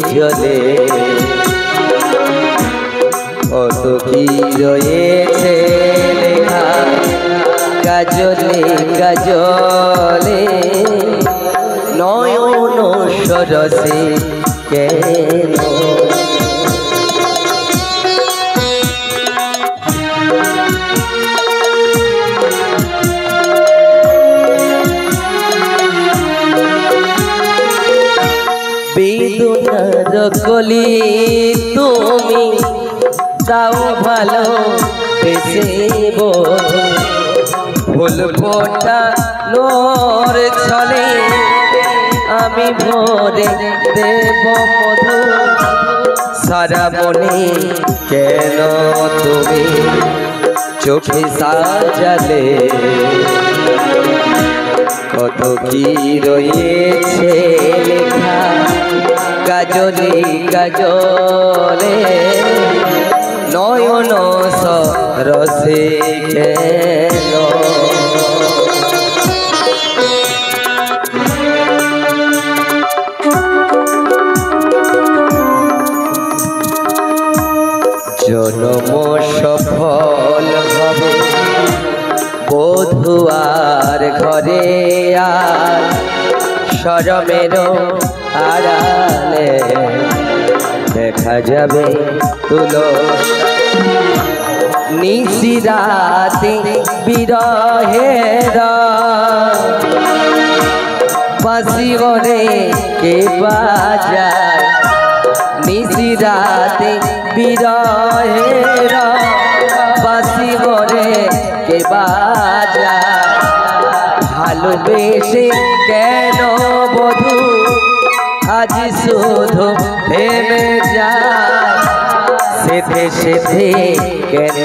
জলে কত কি রয়েছে লেখা কাজলে কাজলে নয়ন সরসে কেন বেদনার কলি তুমি দাও ভালো বেশে ফুল ফোটা নোর ছলে আমি ভরে দেব মধু সারা মনে কেন তুমি চোখে সাজালে কত কি রয়েছে লেখা কাজলে কাজলে নয়ন সরসে কেন জন্ম সফল হবে বধুয়ার ঘরে আর শরমের আড়ালে দেখা যাবে তুলসী নিশিরাতে বিরহের বাঁশি গরে কে বাজায় নিশিরাতে বিরহের বাঁশি গরে কে বাজায় ভালোবেসে কেন বধূ আজ শুধু থেমে যায় সেথে সেথে কেন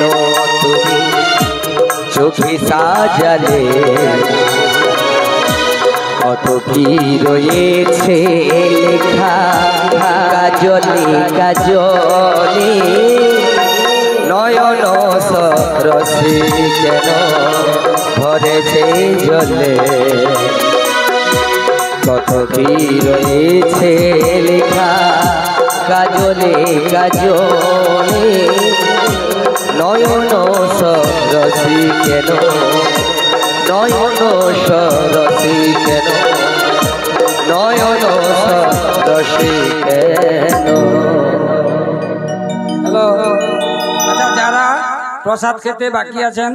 তুমি চোখে সাজালে কত কি রয়েছে লেখা কাজলে কাজলে নয়ন সরসে কেন ভরেছে জলে কত কি রয়েছে লেখা কাজলে কাজলে নয়ন সরসে কেন নয়ন সরসে কেন নয়ন সরসে কেন। হ্যালো, আচ্ছা যারা প্রসাদ খেতে বাকি আছেন